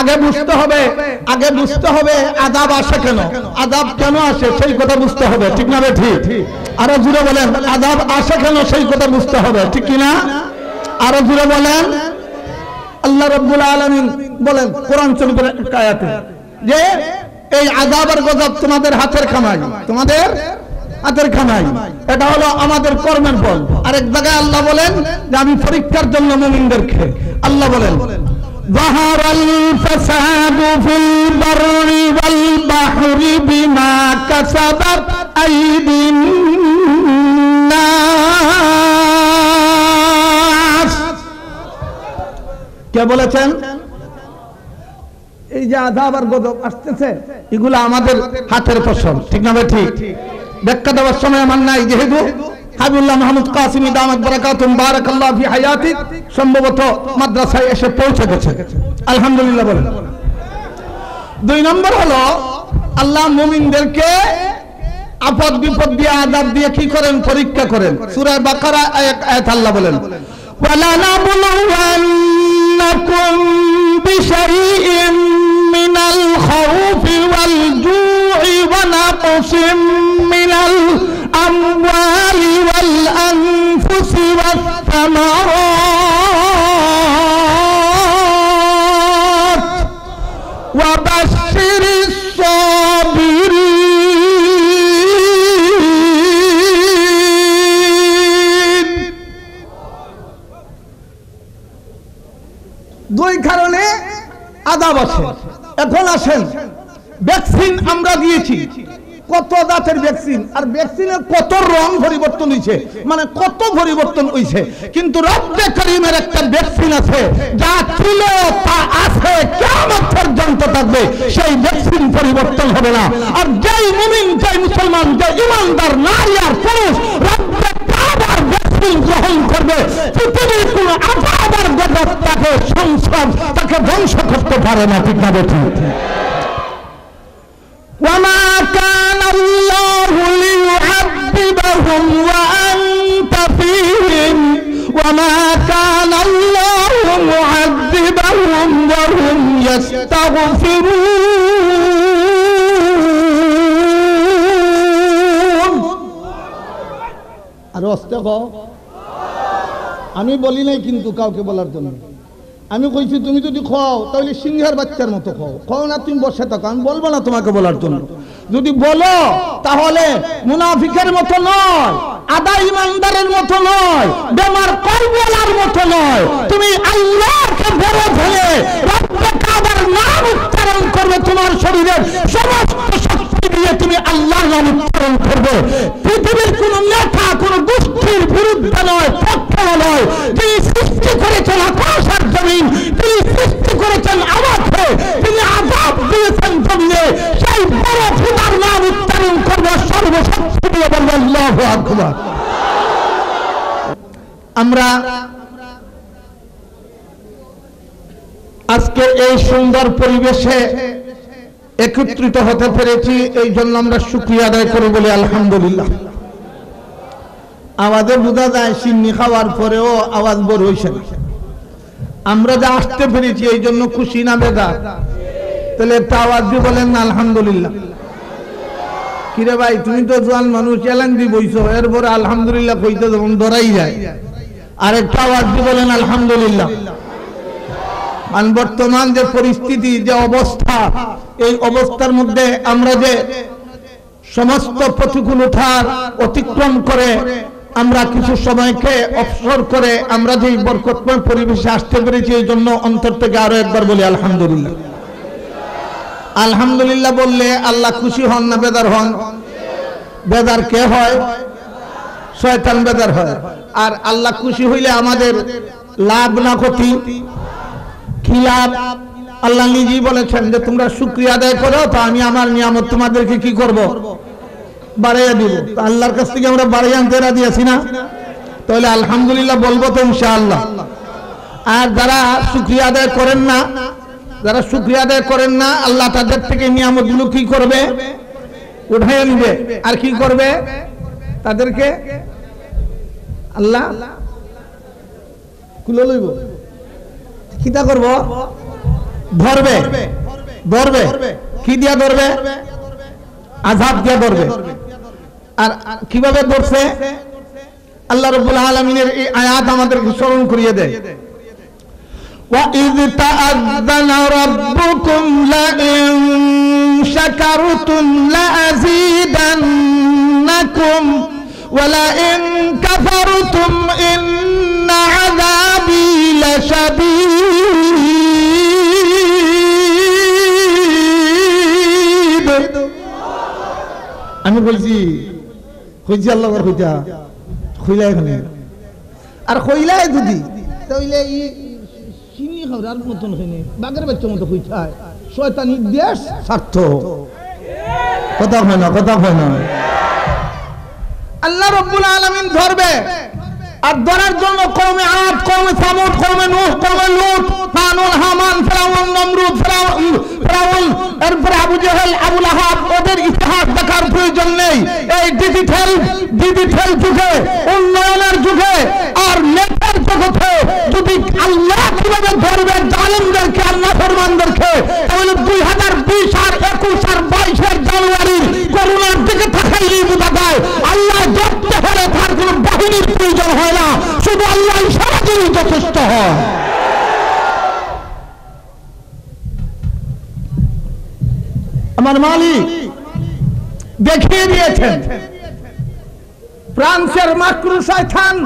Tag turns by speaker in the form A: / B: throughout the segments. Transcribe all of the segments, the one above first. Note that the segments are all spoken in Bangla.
A: আগে বুঝতে হবে আযাব আসে কেন, আযাব কেন আসে সেই কথা বুঝতে হবে, ঠিক না ঠিক? আরো জোরে বলেন, আযাব আসে কেন সেই কথা বুঝতে হবে, ঠিক কি না? আরো জোরে বলেন। আল্লাহ রাব্বুল আলামিন বলেন কোরআন শরীফের আয়াতে যে এই আযাব আর গজব তোমাদের হাতের কামাই, তোমাদের হাতের কামাই, এটা হলো আমাদের কর্মের ফল। আরেক জায়গায় আল্লাহ বলেন যে আমি পরীক্ষার জন্য মুমিনদেরকে, আল্লাহ বলেন যাহারাল ফাসাদু ফিল বাররি ওয়াল বাহরি বিমা কাসাবাত আইদিন নাস। কে বলেছেন এই যে আযাব আর গজব আসতেছে এগুলো আমাদের হাতের ফসল, ঠিক না ঠিক? ব্যাখ্যা দেওয়ার সময় আমার নাই, যেহেতু হাবিবুল্লাহ মাহমুদ কাসিমি দামাত বারাকাতুহু বারাকাল্লাহু ফি হায়াতি সম্ভবত মাদ্রাসায় এসে পৌঁছে গেছে, আলহামদুলিল্লাহ বলেন। 2 নম্বর হলো আল্লাহ মুমিনদেরকে আপদ বিপদ দিয়ে আযাব দিয়ে কি করেন, পরীক্ষা করেন। সূরা বাকারা আয়াত আল্লাহ বলেন ওয়ালা নাবলুওয়ান্নাকুম বিশাইইন মিনাল খাউফি ওয়াল জু'i ওয়া নাকসিম মিনাল আমওয়ালি ওয়াল আনফুসি ওয়াস সামারাত ওয়া বাশশিরিস সাবিরিন। 2 কারণে আযাব আছে। এখন আসেন, ভ্যাকসিন আমরা দিয়েছি, কত জাতের ভ্যাকসিন, আর ভ্যাকসিনের কত রং পরিবর্তন হয়েছে, মানে কত পরিবর্তন হয়েছে, কিন্তু রব্বে করিমের একটা ভ্যাকসিন আছে যা ছিল তা আছে, কিয়ামত পর্যন্ত থাকবে, সেই ভ্যাকসিন পরিবর্তন হবে না। আর যেই মুমিন, যেই মুসলমান, যে ইমানদার নারী আর পুরুষ রব্বে কাবার ভ্যাকসিন গ্রহণ করবে, পৃথিবীর কোনো আযাব আর গজব তাকে সংসার তাকে ধ্বংস করতে পারে না, ঠিক না ঠিক? وما كان الله ليعذبهم وأنت فيهم وما كان الله معذبهم وهم يستغفرون। আর আস্তে কও, আমি বলি নাই কিন্তু কাউকে বলার জন্য, আমি কইছি তুমি যদি খাও তাহলে সিংহের বাচ্চার মতো খাও না, তুমি বসে থাকো, আমি বলবো না তোমাকে বলার জন্য। যদি বলো তাহলে মুনাফিকের মতো নয়, আদা ইমানদারের মতো নয়, বেমার করবলার মতো নয়, তুমি আল্লাহকে বড় ধরে রব্বে কাবার নাম উচ্চারণ করবে, তোমার শরীরের সমস্ত শক্তি দিয়ে তুমি আল্লাহর নাম উচ্চারণ করবে। পৃথিবীর কোন নেতা কোন গোষ্ঠীর বিরুদ্ধে নয়, পক্ষে নয়, যিনি সৃষ্টি করেছেন আকাশ আর জমিন, তিনি সৃষ্টি করেছেন আমাকে, তিনি আযাব দিয়েছেন জমিনে, সেই বড় খোদার নাম উচ্চারণ করবে, সর্বশক্তি দিয়ে বলবে আল্লাহু আকবার। আমরা আজকে এই সুন্দর পরিবেশে একত্রিত হতে পেরেছি, এই জন্য আমরা শুকরিয়া আদায় করে বলি আলহামদুলিল্লাহ। আওয়াজে বোঝা যায় সিন্নি খাওয়ার পরেও আওয়াজ বড় হয়েছে না। আমরা যা আসতে পেরেছি এই জন্য খুশি না বেদা? তাহলে একটা আওয়াজ দিয়ে বলেন না আলহামদুলিল্লাহ। কিরে ভাই, তুমি তো জোয়ান মানুষ, এলান দিয়ে বইছো, এরপরে আলহামদুলিল্লাহ কইতে যখন ধরাই যায়, আর একটা আওয়াজ দিয়ে বলেন আলহামদুলিল্লাহ। আর বর্তমান যে পরিস্থিতি, যে অবস্থা, এই অবস্থার মধ্যে আমরা যে সমস্ত প্রতিকূলতার অতিক্রম করে আমরা কিছু সময়কে অবসর করে আমরা যে বরকতময় পরিবেশে আসতে পেরেছি, এই জন্য অন্তর থেকে আরো একবার বলি আলহামদুলিল্লাহ। আলহামদুলিল্লাহ বললে আল্লাহ খুশি হন না বেদার হন? বেদার কে হয়? শয়তান বেদার হয়। আর আল্লাহ খুশি হইলে আমাদের লাভ না ক্ষতি? কি লাভ? আল্লাহ নিজেই বলেছেন যে তোমরা শুকরিয়া আদায় করো তো আমি আমার নিয়ামত তোমাদেরকে কি করব? বাড়াইয়া দিব। তো আল্লাহর কাছ থেকে আমরা বাড়াইয়া আনতে রাজি আছি না? তাহলে আলহামদুলিল্লাহ বলবো তো ইনশাআল্লাহ। আর যারা শুকরিয়া আদায় করেন না, যারা শুকরিয়া আদায় করেন না, আল্লাহ তাদের থেকে নিয়ামতগুলো কি করবে? উঠাইয়া নিবে। আর কি করবে? তাদেরকে আল্লাহ খুলে লইব। কিটা করব? ধরবে ধরবে কি দিয়া ধরবে? আযাব দিয়া ধরবে। আর কিভাবে ধরছে? আল্লাহ রাব্বুল আলামিনের এই আয়াত আমাদেরকে স্মরণ করিয়ে দেয়। وَإِذْ تَأَذَّنَ رَبُّكُمْ لَئِن شَكَرْتُمْ لَأَزِيدَنَّكُمْ وَلَئِن كَفَرْتُمْ إِنَّ عَذَابِي لَشَدِيدٌ। আমি বলছি কইছি আল্লাহর কইতা কইলাই এখানে আর কইলাই যদি তাইলে চিনি খাওয়ার মতন হয়নি, বাঘের বাচ্চার মতো কইতায় শয়তানি দেশ স্বার্থ। কথা হয় না, কথা হয় না। আল্লাহ রাব্বুল আলামিন ধরবে, আর ধরার জন্য কওমে আদ, কওমে সামুদ, কওমে নূহ, কওমে লূত, কানুন, হামান, ফিরাউন, নমরুদ, ফিরাউন এরপরে আবু জেহেল, আবু লাহাব, ওদের ইতিহাস দেখার প্রয়োজন নেই। এই ডিজিটাল যুগে, উন্নয়নের যুগে আর নেতার জগতে যদি আল্লাহ কিভাবে ধরবে জালেমদেরকে আর নাফরমানদেরকে, তাহলে 2020 আর 21 আর 22 জানুয়ারি করোনার দিকে তাকাইলেই বোঝা যায় আল্লাহ ধরতে হলে তার কোনো বাহিনীর প্রয়োজন হয় না, শুধু আল্লাহ সারাদিন যথেষ্ট হয়। আমার মালিক দেখিয়ে দিয়েছেন ফ্রান্সের মাকরু শয়তান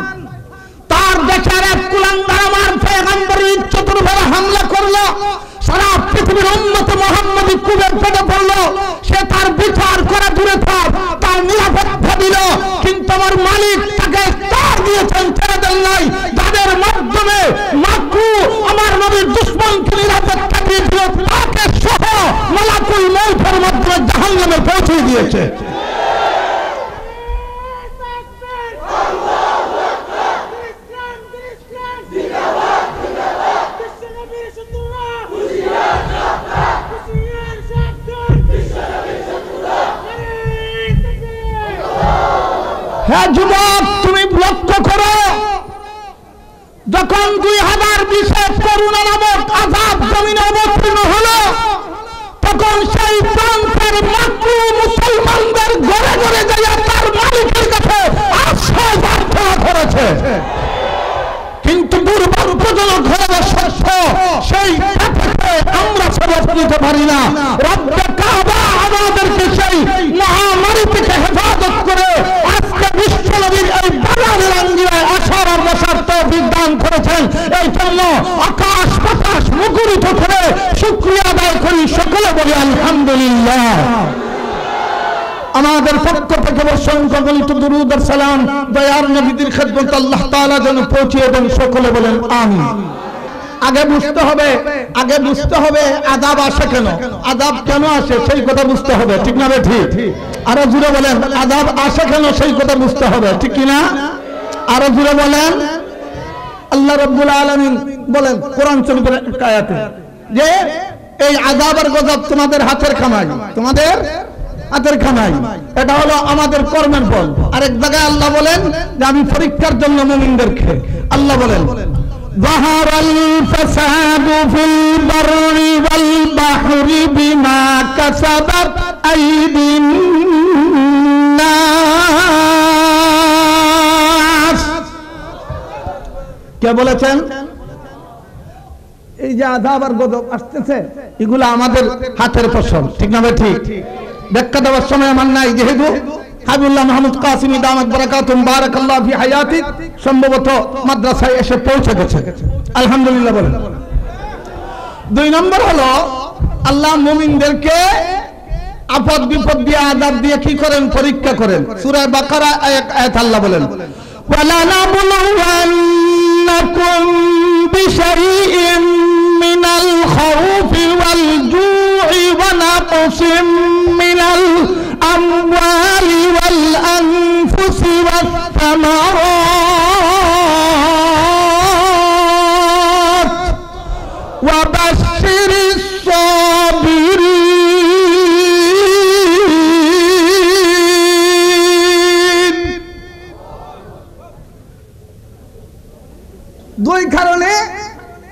A: তার দেশের এক কুলাঙ্গার আমার পয়গম্বরের ইজ্জতের উপরে হামলা করলো, সারা পৃথিবীর উম্মত মুহাম্মদী কুবের পেটে পড়লো। সে তার বিচার করা দূরে থাক, তার নিরাপত্তা দিল, কিন্তু আমার মালিক তাকে তার দিয়েছেন, ছেড়ে দেন নাই, যাদের মাধ্যমে মাকরু আমার নবীর দুশমনকে নিরাপত্তা দিয়ে দিল, তাকে সহ মালাকুল মউতের মাধ্যমে জাহান্নামে পৌঁছে দিয়েছে। হ্যাঁ যুবক, তুমি লক্ষ্য করো, যখন 2020 করোনা নামক আযাব জমিনে অবতীর্ণ হলো, তখন সেই প্রান্তের মাকরু মুসলমানদের ঘরে ঘরে যাইয়া তার মালিকের কাছে আশ্রয় প্রার্থনা করেছে। কিন্তু দুর্ভাগ্যজনক হলো সত্য, সেই কথাকে আমরা সবক নিতে পারি না। রব্বে কাবা আমাদেরকে সেই মহামারী থেকে হেফাজত করে আজকে বিশ্বনবীর এই বাগানের আঙ্গিনায় আসার আর বসার তৌফিক দান করেছেন। এই জন্য আকাশ বাতাস মুখরিত করে শুকরিয়া আদায় করি, সকলে বলি আলহামদুলিল্লাহ। আমাদের পক্ষ থেকে অসংখ্য গণিত দুরূদ আর সালাম দয়ার নবীর খেদমত আল্লাহ তাআলা যেন পৌঁছিয়ে দেন, সকলে বলেন আমিন। আগে বুঝতে হবে আযাব আসে কেন, আযাব কেন আসে সেই কথা বুঝতে হবে, ঠিক না ঠিক? আরো জুড়ে বলেন আযাব আসে কেন সেই কথা বুঝতে হবে, ঠিক কি না? আরো জুড়ে বলেন। আল্লাহ রাব্বুল আলামিন বলেন কোরআন শরীফের আয়াতে যে এই আযাব আর গজব তোমাদের হাতের কামাই, তোমাদের হাতের কামাই, এটা হলো আমাদের কর্মের ফল। আরেক জায়গায় আল্লাহ বলেন যে আমি পরীক্ষার জন্য মুমিনদেরকে, আল্লাহ বলেন যাহারাল ফাসাদু ফিল বাররি ওয়াল বাহরি বিমা কাসাবাত আইদিন নাস। কে বলেছেন এই যে আযাব আর গজব আসতেছে এগুলো আমাদের হাতের ফসল, ঠিক না ভাই? ঠিক। ব্যাখ্যা দেওয়ার সময় আমার নাই, যেহেতু হাবিবুল্লাহ মাহমুদ কাসিমি দামাত বারাকাতুম বারাকাল্লাহু ফি হায়াতি সম্ভবত মাদ্রাসায় এসে পৌঁছে গেছে, আলহামদুলিল্লাহ বলেন। 2 নম্বর হলো আল্লাহ মুমিনদেরকে আপদ বিপদ দিয়ে আযাব দিয়ে কি করেন? পরীক্ষা করেন। সূরা বাকারা আয়াত আল্লাহ বলেন ওয়ালা নাবলুওয়ান্নাকুম বিশাইইন মিনাল খাউফি ওয়াল জু'i ওয়া নাকসিম মিনাল আমওয়ালি ওয়াল আনফুসি ওয়াস সামারাত ওয়া বাশশিরিস সাবিরিন। 2 কারণে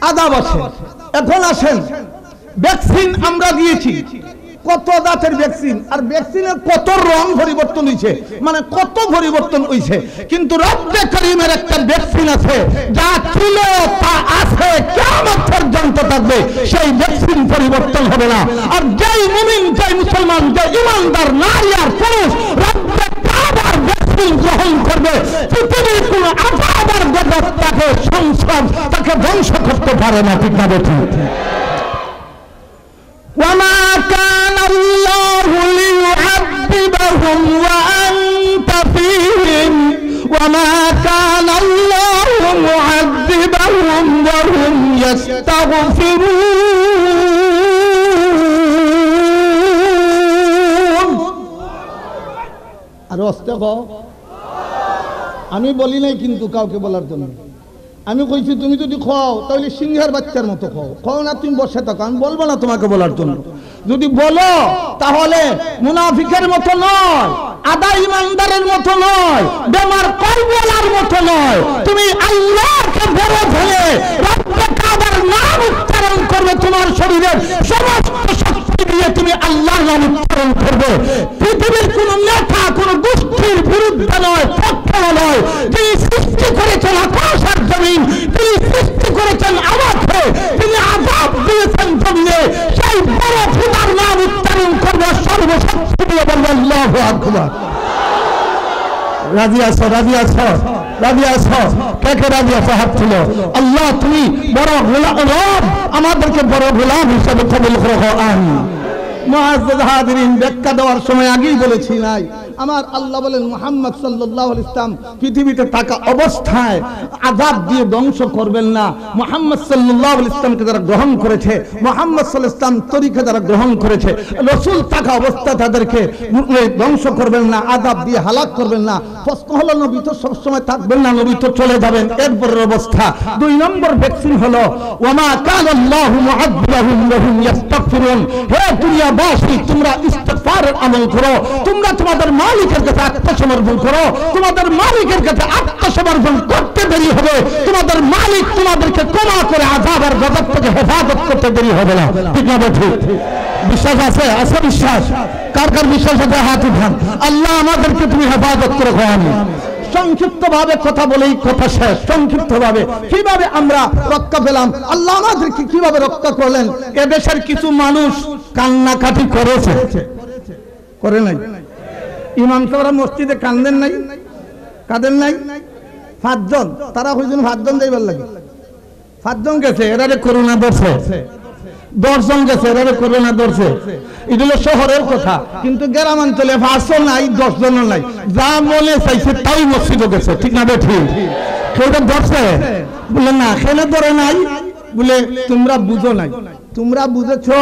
A: আযাব আসে। এখন আসেন ভ্যাকসিন আমরা দিয়েছি, কত জাতের ভ্যাকসিন, আর ভ্যাকসিনের কত রং পরিবর্তন হয়েছে, মানে কত পরিবর্তন হয়েছে, কিন্তু রব্বে করিমের একটা ভ্যাকসিন আছে যা ছিল তা আছে, কিয়ামত পর্যন্ত থাকবে, সেই ভ্যাকসিন পরিবর্তন হবে না। আর যেই মুমিন, যেই মুসলমান, যে ইমানদার নারী আর পুরুষ রব্বে কাবার ভ্যাকসিন গ্রহণ করবে, পৃথিবীর কোন আযাব আর গজব তাকে সংসার তাকে ধ্বংস করতে পারে না। ঠিক না বেঠিক? وما كان الله ليعذبهم وأنت فيهم وما كان الله معذبهم وهم يستغفرون। আর আস্তে কও, আমি বলি নাই কিন্তু কাউকে বলার জন্য। আমি কইছি তুমি যদি খাও তাহলে সিংহের বাচ্চার মতো খাও, খাও না তুমি বসে থাকো, আমি বলবো না তোমাকে বলার জন্য। যদি বলো তাহলে মুনাফিকের মতো নয়, আদা ইমানদারের মতো নয়, বেমার কলবলার মতো নয়, তুমি আল্লাহকে বড় ধরে রব্বে কাবার নাম উচ্চারণ করবে, তোমার শরীরের সমস্ত শক্তি দিয়ে তুমি আল্লাহর নাম উচ্চারণ করবে। পৃথিবীর কোন নেতা কোন গোষ্ঠীর বিরুদ্ধে নয়, পক্ষে নয়। যিনি সৃষ্টি করেছেন আকাশ আর জমিন, তিনি সৃষ্টি করেছেন আমাকে, তিনি আযাব দিয়েছেন জমিনে, সেই বড় খোদার নাম উচ্চারণ করবে, সর্বশক্তি দিয়ে বলবে আল্লাহু আকবার। রাজি আছো? রাজি আছো? রাজি আছো? কে কে রাজি আছো? হাত তুলো। আল্লাহ তুমি বড় গোলাম, রব আমাদেরকে বড় গোলাম হিসেবে কবুল করো, আমিন। মুআজ্জাজ হাজিরিন, ব্যাখ্যা দেওয়ার সময় আগেই বলেছি নাই, আমার আল্লাহ বলেন মুহাম্মদ সাল্লাল্লাহু আলাইহি ওয়াসাল্লাম পৃথিবীতে থাকা অবস্থায় আযাব দিয়ে ধ্বংস করবেন না। মুহাম্মদ সাল্লাল্লাহু আলাইহি ওয়াসাল্লামকে যারা গ্রহণ করেছে, মুহাম্মদ সাল্লাল্লাহু আলাইহি ওয়াসাল্লাম তরিকা যারা গ্রহণ করেছে, রাসূল থাকা অবস্থা তাদেরকে ধ্বংস করবেন না, আযাব দিয়ে হালাক করবেন না। প্রশ্ন হলো নবী তো সব সময় থাকবেন না, নবী তো চলে যাবেন, এরপরের অবস্থা। দুই নম্বর ভ্যাকসিন হলো ওয়ামা কানাল্লাহু মুআযযিবাহুম ওয়া হুম ইস্তাগফিরুন। হে দুনিয়াবাসী, তোমরা ইস্তিগফারের আমল করো, তোমরা তোমাদের মালিকের কাছে আত্মসমর্পণ করো। তোমাদের মালিকের কাছে আত্মসমর্পণ করতে দেরি হবে, তোমাদের মালিক তোমাদেরকে ক্ষমা করে আযাব আর গজব থেকে হেফাজত করতে দেরি হবে না। ঠিক না ঠিক? বিশ্বাস আছে? আছে বিশ্বাস? কার কার বিশ্বাস আছে হাত উঠান। আল্লাহ আমাদেরকে তুমি হেফাজত করে খাওয়ানি। সংক্ষিপ্ত ভাবে কথা বলেই কথা শেষ। সংক্ষিপ্ত ভাবে কিভাবে আমরা রক্ষা পেলাম, আল্লাহ আমাদেরকে কিভাবে রক্ষা করলেন। এদেশের কিছু মানুষ কান্নাকাটি করেছে, করে নাই? ইমাম সাহেবরা মসজিদে কান্দেন নাই, কাঁদেন নাই? 5 জন, তারা হইছেন 5 জন যাইবার লাগে। 5 জন গেছে, এরারে করোনা ধরছে। 10 জন গেছে, এরারে করোনা ধরছে। এগুলো শহরের কথা, কিন্তু গ্রামাঞ্চলে 5 নাই, 10 জনও নাই, যা মনে চাইছে তাই মসজিদে গেছে। ঠিক না ঠিক? কেউটা ধরছে বলে না, খেলে ধরে নাই বলে তোমরা বুঝো নাই। তোমরা বুঝেছো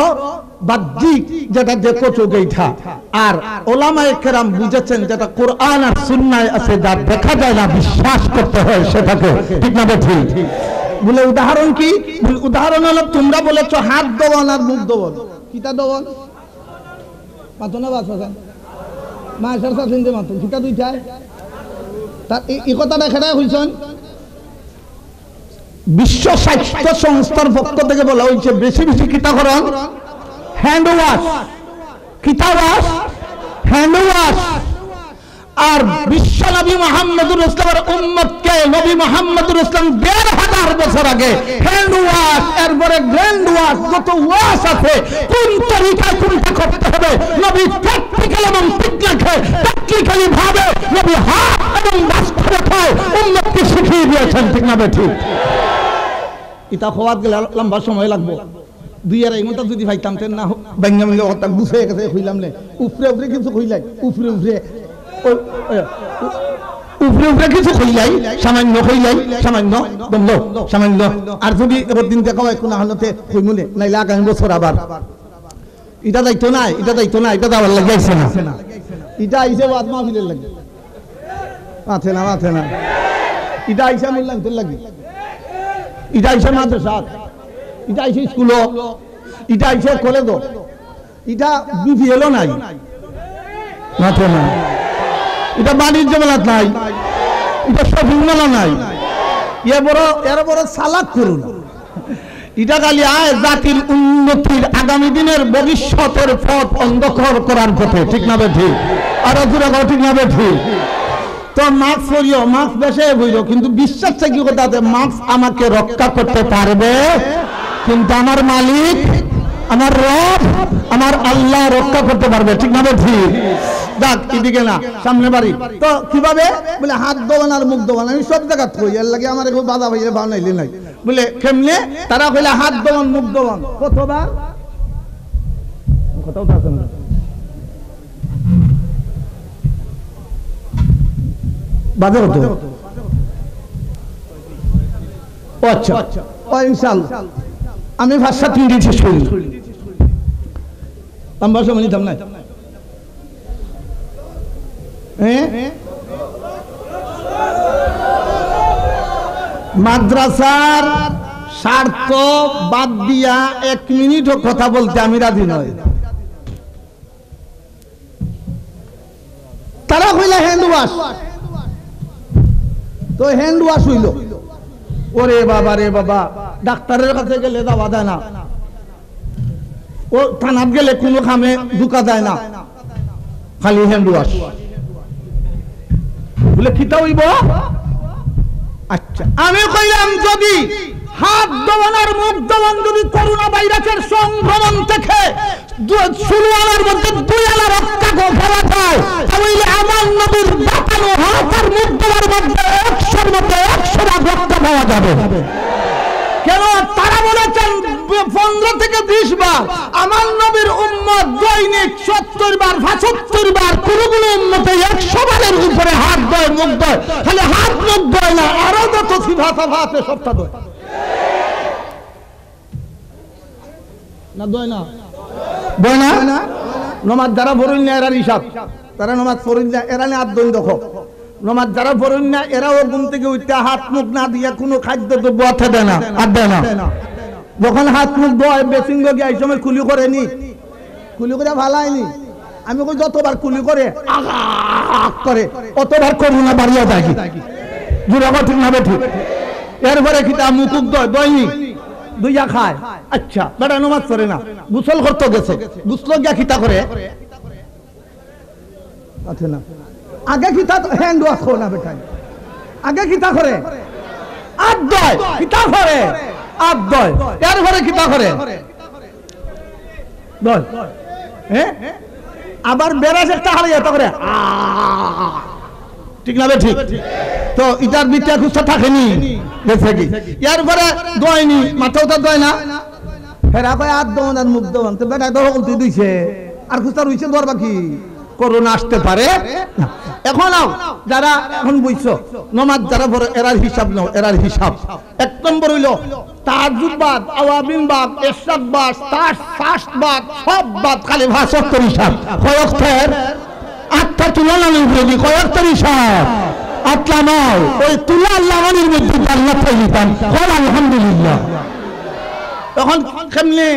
A: বাহ্যিক যেটা দেখো চোখেইটা, আর ওলামায়ে কেরাম বুঝেছেন যেটা কোরআন আর সুন্নায় আছে, যা দেখা যায় না বিশ্বাস করতে হয় সেটাকে। ঠিক না ঠিক? বলে উদাহরণ কি? উদাহরণ হলো তোমরা বলেছো হাত দোয়ান আর মুখ দোয়ান। কিতা দোয়ান? মাতো না বাস মাছের সাথে মাতো কিতা দুইটায় তার এই কথাটা খেলা হইছেন। বিশ্ব স্বাস্থ্য সংস্থার পক্ষ থেকে বলা হয়েছে বেশি বেশি কিতা করেন, হ্যান্ড ওয়াশ। কিতা ওয়াশ? Hand wash. আর বিশ্ব নবী মুহাম্মদুর রাসূলের উম্মতকে নবী মুহাম্মদুর রাসূল ১৫০০ বছর আগে হ্যান্ড ওয়াশ, এরপরে গ্র্যান্ড ওয়াশ, যত ওয়াশ আছে কোন তরিকায় কোনটা করতে হবে নবী প্র্যাকটিক্যাল এবং প্র্যাকটিক্যালি ভাবে নবী হাত এবং বাস্তবতা উম্মতকে শিখিয়ে দিয়েছেন। ঠিক না ঠিক? এটা হওয়ার গেলে লম্বা সময় লাগবে, 2-2.5 ঘন্টা যদি ভাইতাম না ব্যাঙ্গা মিলে কথা গুছিয়ে গেছে হইলাম না। উপরে উপরে কিছু হইলাই, উপরে উপরে উপরে উপরে কিছু হইলাই, সামান্য হইলাই, সামান্য বলল সামান্য। আর যদি এবার দিন দেখা হয় কোন হালতে হইমুলে নাইলে আগামী বছর আবার এটা দায়িত্ব নাই, এটা দায়িত্ব নাই, এটা দেওয়ার লাগে আইসে না, এটা আইসে ওয়াজ মাহফিলের লাগে মাথে না, মাথে না, এটা আইসা মূল্যায়ন লাগে, এটা আইসা মাদ্রাসা, এটা আইসে স্কুল, এটা আইসে কলেজ, এটা বিপিএলও নাই, মাথে না, এটা বাণিজ্য মেলা নাই, এটা শপিং মেলা নাই। এর বড় চালাক করুন, এটা খালি আয় জাতির উন্নতির আগামী দিনের ভবিষ্যতের পথ অন্ধকার করার পথে, ঠিক না বে ঠিক? আর জোরে কও ঠিক না বে ঠিক? তো মাস্ক পরিও, মাস্ক বেশে বইল, কিন্তু বিশ্বাস থাকি কথাতে মাস্ক আমাকে রক্ষা করতে পারবে, কিন্তু আমার মালিক, আমার রব, আমার আল্লাহ রক্ষা করতে পারবে, ঠিক না বে ঠিক? দেখ এদিকে না, সামনে বাড়ি। তো কিভাবে বলে হাত দোয়ান আর মুখ দোয়ান, আমি সব জায়গা থই, এর লাগে আমার একটু বাধা ভাইয়ে বানাইলে নাই বলে কেমনে তারা কইলে হাত দোয়ান মুখ দোয়ান কতবার, কথাও থাকে না। বাজে হতো আচ্ছা ও ইনশাআল্লাহ আমি 5-7 মিনিট শেষ করি, লম্বা সময় নিতাম না। মাদ্রাসার স্বার্থ বাদ দিয়া 1 মিনিটও কথা বলতে আমি রাজি নই। তারা হইলা হ্যান্ড ওয়াশ, তো হ্যান্ড ওয়াশ হইল, ওরে বাবা রে বাবা, ডাক্তারের কাছে গেলে দাওয়া দেয় না, ও থানাত গেলে কোনো খামে ঢুকা যায় না, খালি হ্যান্ড ওয়াশ বলে খিতা হইব। আচ্ছা আমি কইলাম যদি হাত দোয়ান আর মুখ দোয়ান যদি করোনা ভাইরাসের সংক্রমণ থেকে শুরু আনার মধ্যে 2 আলা রক্ষা করা যায়, তাহলে আমার নবীর বাঁচানো হাত আর মুখ দোয়ার মধ্যে 100-র মধ্যে 100 ভাগ রক্ষা পাওয়া যাবে। কেন? তারা বলেছেন 15 থেকে 20 বার, আমার নবীর উম্মত দৈনিক 70 বার 75 বার, কোন উম্মতে 100 বারের উপরে হাত ধোয় মুখ ধোয়, খালি হাত মুখ ধোয় না, আরো যত সিফাত আছে সবটা ধোয় না, ধোয় না, ধোয় না। নমাজ যারা পড়ুন না এরার হিসাব, তারা নমাজ পড়ুন না এরা হাত ধোয়, দেখো নমাজ যারা পড়ুন না এরাও ঘুম থেকে উঠতে হাত মুখ না দিয়ে কোনো খাদ্য দ্রব্য হাতে দেয় না, আর দেয় না। যখন হাত মুখ ধোয় বেসিং গিয়ে এই সময় কুলি করেনি, কুলি করে ভালো হয়নি, আমি কই যতবার কুলি করে করে অতবার করোনা বাড়িয়ে যায়, জোরে ঠিক না ঠিক? এরপরে কি তা মুখ দয়নি দুইয়া খায়, আচ্ছা বেটা নমাজ পড়ে না, গোসল করতে গেছে, গোসল গিয়া খিতা করে আছে না, আগে খিতা হ্যান্ড ওয়াশ করে না বেটা, আগে খিতা করে আট দয়, খিতা করে আট দয়, এরপরে খিতা করে দয়, হ্যাঁ আবার বেরাস একটা হারিয়ে করে, ঠিক না ঠিক? তো ইটার ভিতরে খুঁজতে থাকেনি, দেখছে কি এরপরে দয়নি, মাথাও তো দয় না, ফেরা কয় হাত দোয়ান আর মুখ দোয়ান, তো বেটা তো উল্টে দিছে, আর খুঁজতে রইছে ধরবা কি করোনা আসতে পারে। এখন যারা এখন বুঝছো নমাজ যারা পড়ে এরার হিসাব নাও, এরার হিসাব 1 নম্বর হইল তাহাজ্জুদ বাদ, আওয়াবিন বাদ, ইশরাক বাদ, ফাস্ট বাদ, সব বাদ, খালি ভাষাত্তর হিসাব। কয় ওয়াক্তের? 8টা তুলনা নিয়ে কয় ওয়াক্তের হিসাব? 8টা নয়, ওই তুলা লাগানোর মধ্যে জান্নাত পাইতাম। কল আলহামদুলিল্লাহ। তখন কেমনে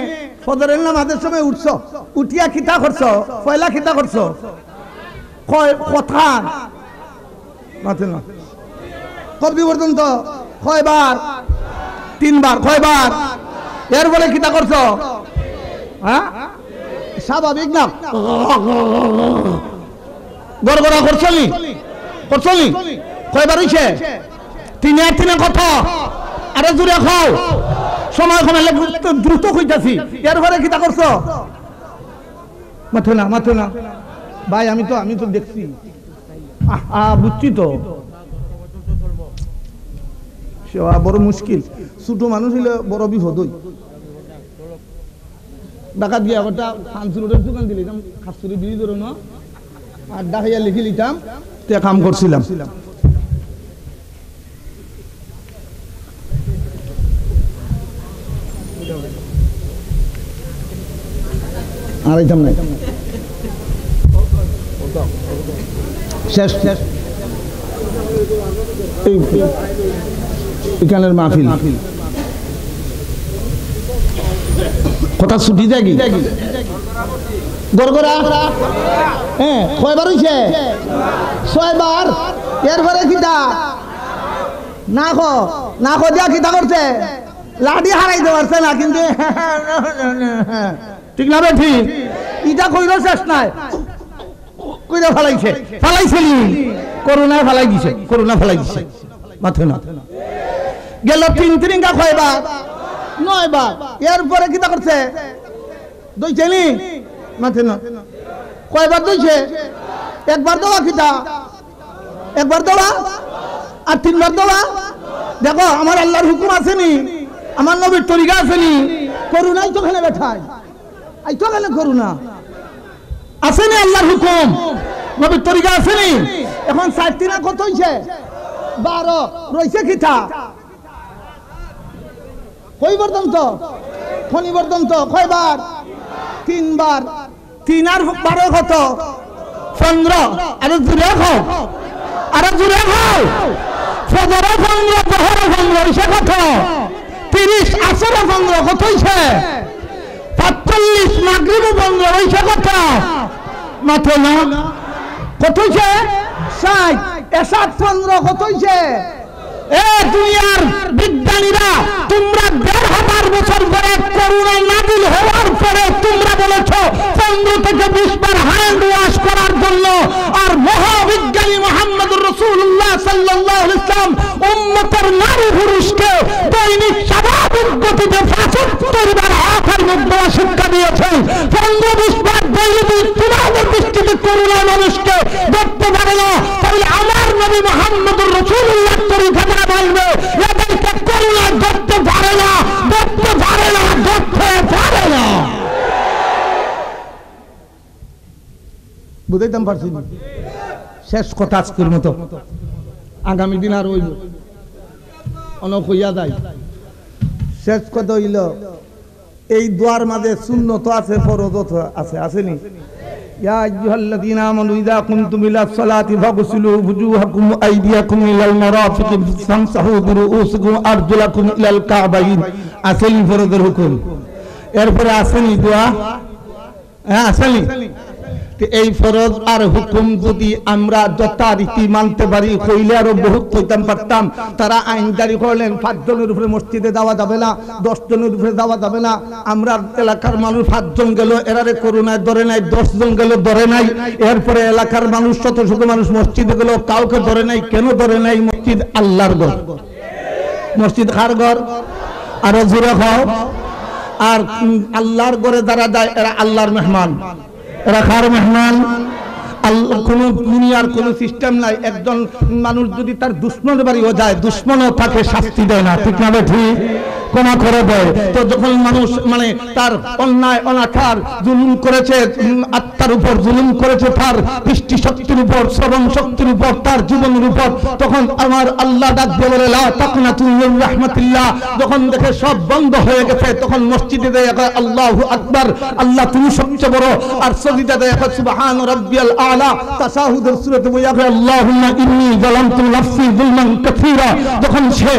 A: ফজরের নামাজের সময় উঠছো, উঠিয়া খিতা করছো, পয়লা খিতা করছো, কথা মাথে না কবদি পর্যন্ত কয়বার? 3 বার। কয়বার? এরপরে খিতা করছো, হ্যাঁ স্বাভাবিক না গড়গড়া করছলি, করছলি কয়বার হইছে? 3 কথা, আরে জুড়ে খাও, সময় কমাইলে দ্রুত কইতাছি, এরপরে খিতা করছো, মাথে না, মাথে না ভাই, আমি তো দেখছি, বুঝছি তো, বড় মুশকিল, ছোট মানুষ হইলে বড় বিপদ হই। ডাকাত গিয়া ওটা ফানসুরের দোকান দিলাম, খাসুরি বিড়ি ধরো না, আর ডাকাইয়া লিখে লিতাম, তে কাম করছিলাম। আর আইতাম নাই, শেষ এখানের মাহফিল, কথা ছুটি যায় কি গড়গড়া, হ্যাঁ কয়বার হইছে? 6 বার। এরপরে কিতা না খো দিয়া কিতা করছে? লাঠি হারাইতে পারছে না কিন্তু ঠিক না রে ঠিক ইটা কইরো শেষ নাই কইরা ফালাইছিলি করোনা ফালাই দিছে মাথে না গেল 3 কয়বার 9 বার এরপরে কিটা করছে দইছে নি মাথে না কয়বার দইছে একবার দেওয়া কিটা একবার দেওয়া আর 3 বার দেওয়া দেখো আমার আল্লাহর হুকুম আছে নি আমার নবীর তরিকা আছে নি করুণাই তো খেলে বেঠায় আই তো গেলে করুণা আছে নি আল্লাহর হুকুম নবীর তরিকা আছে নি এখন 7 কত হইছে 12 রইছে কিটা কয়বার দম তো শনিবার দম তো কয়বার 3 বার 3 আর 12 কত 15 আরে জুড়ে খাও ফজর 15 জোহর 15 হইছে কত 30 আসর 15 কত হইছে 45 মাগরিব 15 হইছে কত মাত্র না কত হইছে 60 এসাত 15 কত হইছে এ দুনিয়ার বিজ্ঞানীরা তোমরা 1500 বছর পরে করোনা নাজিল হওয়ার পরে তোমরা বলেছো 15 থেকে 20 বার হ্যান্ড ওয়াশ করার জন্য আর মহাবিজ্ঞানী মুহাম্মদুর রাসূলুল্লাহ সাল্লাল্লাহু আলাইহি ওয়াসাল্লাম উম্মতের নারী পুরুষকে দৈনিক স্বাভাবিক গতিতে 75 বার হাতের মধ্যে শিক্ষা দিয়েছেন 15-20 বার দৈনিক তোমাদের দৃষ্টিতে করোনা মানুষকে ধরতে পারে না তাহলে আমার নবী মুহাম্মদুর রাসূলুল্লাহ তরিকা বলবে এদেরকে করোনা ধরতে পারে না বুঝাইতাম পারছি না শেষ কথা আজকের মতো আগামী দিন আর হইল অনেক হইয়া যায় শেষ কথা হইল এই দোয়ার মাঝে সুন্নত আছে ফরজত আছে আসেনি ইয়া আইয়ুহাল্লাযীনা আমানু ইযা কুনতুম ইলাস সালাতি ফাগসিলু ওয়ুজুহাকুম ওয়া আইদিয়াকুম ইলাল মারাফিকি ফামসাহু বিরুউসিকুম আরজুলাকুম ইলাল কাবাইন আসেনি ফরজের হুকুম এরপরে আসেনি দোয়া হ্যাঁ আসেনি এই ফরজ আর হুকুম যদি আমরা যথারীতি মানতে পারি কইলে আরো বহুত কইতাম পারতাম তারা আইন জারি করলেন 5 জনের উপরে মসজিদে যাওয়া যাবে না 10 জনের উপরে যাওয়া যাবে না আমরা এলাকার মানুষ 5 জন গেল এরারে করোনায় ধরে নাই 10 জন গেল ধরে নাই এরপরে এলাকার মানুষ শত শত মানুষ মসজিদে গেল কাউকে ধরে নাই কেন ধরে নাই মসজিদ আল্লাহর ঘর মসজিদ কার ঘর আরো জোরে খাও আর আল্লাহর ঘরে যারা যায় এরা আল্লাহর মেহমান এরা কার মেহমান কোন দুনিয়ার কোন সিস্টেম নাই একজন মানুষ যদি তার দুশ্মনের বাড়িও যায় দুশ্মনও তাকে শাস্তি দেয় না ঠিক না ঠিক কোনা করে দেয় তো যখন মানুষ মানে তার অন্যায় অনাচার জুলুম করেছে আত্মার উপর জুলুম করেছে তার দৃষ্টি শক্তির উপর শ্রবণ শক্তির উপর তার জীবনের উপর তখন আমার আল্লাহ ডাক দিয়ে বলে লা তাকনাতু মির রাহমাতিল্লাহ যখন দেখে সব বন্ধ হয়ে গেছে তখন মসজিদে যায় আল্লাহু আকবার আল্লাহ তুমি সবচেয়ে বড় আর সাজদা দেয় সুবহান রাব্বিয়াল আলা তাশাহুদের সূরাতে বলে আল্লাহুম্মা ইন্নী যালামতু নাফসি যুলমান কাসীরা যখন সে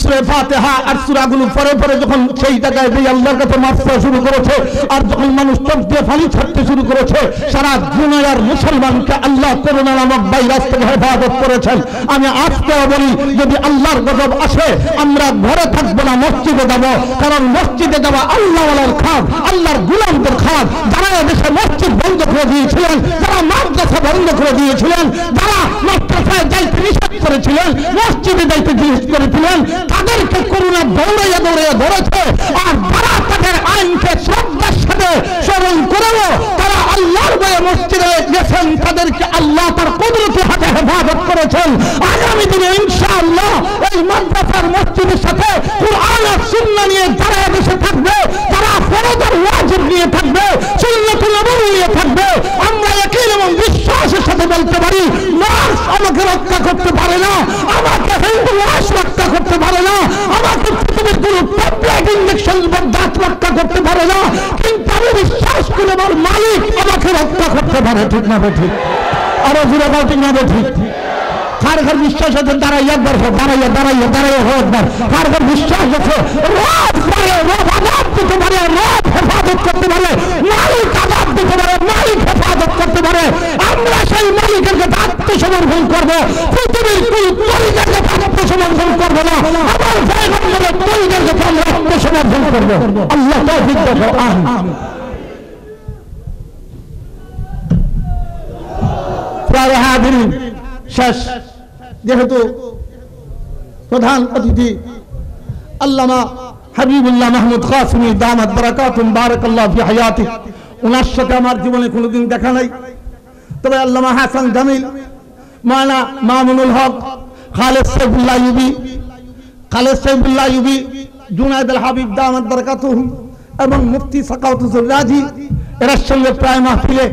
A: সূরা ফাতিহা আর সূরাগুলো পরে পরে যখন সেই জায়গায় দিয়ে আল্লাহর কাছে মাফ চাওয়া শুরু করেছে আর যখন মানুষ চোখ দিয়ে পানি ছাড়তে শুরু করেছে সারা দুনিয়ার মুসলমানকে আল্লাহ করোনা নামক ভাইরাস থেকে হেফাজত করেছেন আমি আজকেও বলি যদি আল্লাহর গজব আসে আমরা ঘরে থাকবো না মসজিদে যাব কারণ মসজিদে যাওয়া আল্লাহওয়ালার খাদ আল্লাহর গোলামদের খাদ যারা দেশে মসজিদ বন্ধ করে দিয়েছিলেন যারা মাদ্রাসা বন্ধ করে দিয়েছিলেন যারা মাদ্রাসায় যাইতে নিষেধ করেছিলেন মসজিদে যাইতে নিষেধ করেছিলেন তাদেরকে করোনা দৌড়াইয়া ধরেছে আর যারা তাদের আইনকে শ্রদ্ধার সাথে স্মরণ করেও তারা আল্লাহর ভয়ে মসজিদে গেছেন তাদেরকে আল্লাহ তার কুদরতি হাতে হেফাজত করেছেন আগামী দিনে ইনশাআল্লাহ এই মাদ্রাসার মসজিদের সাথে কুরআন আর সুন্নাহ নিয়ে যারা দেশে থাকবে তারা ফরজ আর ওয়াজিব নিয়ে থাকবে সুন্নাতুল নববী নিয়ে থাকবে আমরা ইয়াকিন এবং বিশ্বাসের সাথে বলতে পারি মার্স আমাকে রক্ষা করতে পারে না আমাকে হিন্দু রাষ্ট্র রক্ষা করতে পারে না আমাকে পৃথিবীর কোনো ট্যাবলেট ইনজেকশন দাঁত রক্ষা করতে পারে না কিন্তু আমি বিশ্বাস করি আমার মালিক আমাকে রক্ষা করতে পারে ঠিক না ঠিক আরো জোরে বল ঠিক না ঠিক কার ঘর বিশ্বাস আছে দাঁড়াইয়া দাঁড়াইয়া হোক কার ঘর বিশ্বাস আছে রব আযাব দিতে পারে রব হেফাজত করতে পারে মালিক আযাব দিতে পারে মালিক হেফাজত করতে পারে আমরা সেই মালিকের কাছে আত্মসমর্পণ করবো পৃথিবীর কোন পরিবারের কাছে
B: আত্মসমর্পণ করবো না, আমার পয়গম্বরের তরিকার কাছে আমরা আত্মসমর্পণ করবো। আল্লাহ তৌফিক দান করুন, আমিন। প্রিয় হাজিরিন, শেষ যেহেতু প্রধান অতিথি আল্লামা হাবিবুল্লাহ মাহমুদ কাসিমি দামাত বারাকাতুম বারাকাল্লাহু ফি হায়াতি, ওনার সাথে আমার জীবনে কোনোদিন দেখা নাই। তবে আল্লামা হাসান জামিল, মাওলানা মামুনুল হক, খালেদ সাইফুল্লাহ ইউবি, জুনায়েদ আল হাবিব দামাত বারাকাতুহু এবং মুফতি সাকাওয়াতুর রাজি, এর সঙ্গে প্রায় মাহফিলে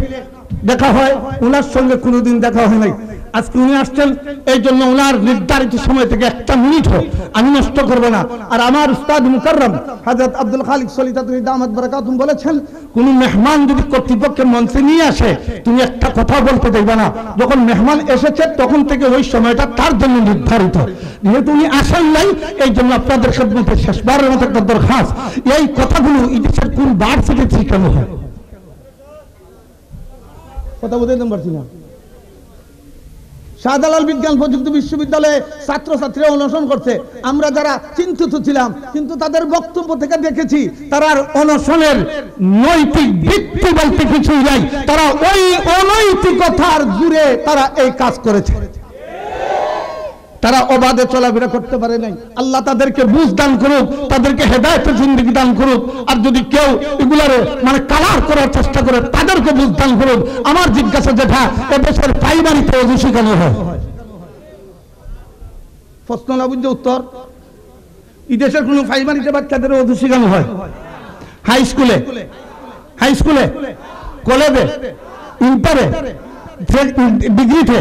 B: দেখা হয়, ওনার সঙ্গে কোনোদিন দেখা হয় নাই। আজকে উনি আসছেন, এই জন্য ওনার নির্ধারিত সময় থেকে একটা মিনিট হোক আমি নষ্ট করবো না। আর আমার উস্তাদ মুকাররম হযরত আব্দুল খালিক সলিতাতুল দামাত বারাকাতুহু বলেছেন, কোন মেহমান যদি কর্তৃপক্ষের মঞ্চে নিয়ে আসে তুমি একটা কথা বলতে দেখবে না, যখন মেহমান এসেছে তখন থেকে ওই সময়টা তার জন্য নির্ধারিত। যেহেতু উনি আসেন নাই, এই জন্য আপনাদের খেদমতে শেষবারের মতো একটা দরখাস্ত, এই কথাগুলো ইতিহাসের কোন বার থেকে শিখানো হয়। কথা বলতে পারছি না। শাহজালাল বিজ্ঞান প্রযুক্তি বিশ্ববিদ্যালয়ে ছাত্রছাত্রীরা অনশন করছে, আমরা যারা চিন্তিত ছিলাম, কিন্তু তাদের বক্তব্য থেকে দেখেছি তারা অনশনের নৈতিক ভিত্তি বলতে কিছুই নাই, তারা ওই অনৈতিকতার জুড়ে তারা এই কাজ করেছে। তারা অবাধে চলাফেরা করতে পারে নাই। আল্লাহ তাদেরকে বুঝ দান করুক, তাদেরকে হেদায়েতের জিন্দেগি দান করুক। আর যদি কেউ এগুলার মানে কালার করার চেষ্টা করে তাদেরকে বুঝ দান করুক। আমার জিজ্ঞাসা যেটা, এদেশের প্রাইমারিতে ওযু শেখানো হয়, প্রশ্ন না বুঝে উত্তর, এদেশের কোন প্রাইমারিতে বাচ্চাদের ওযু শেখানো হয়? হাই স্কুলে, কলেজে, ইন্টারে, ডিগ্রিতে,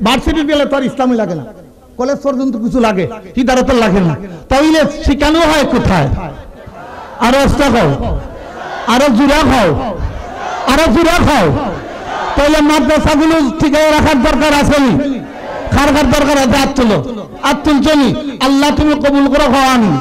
B: ভার্সিটি গেলে তো আর ইসলামই লাগে না, কলেজ পর্যন্ত কিছু লাগে, হিদারতের লাগে না। তাহলে শিখানো হয় কোথায়? আরো খাও, আরো জুড়া খাও। তাহলে মাদ্রাসাগুলো ঠিক রাখার দরকার আছে, খারার দরকার আছে। আত্মুল চলি, আল্লাহ তুমি কবুল করো, খাওয়ানি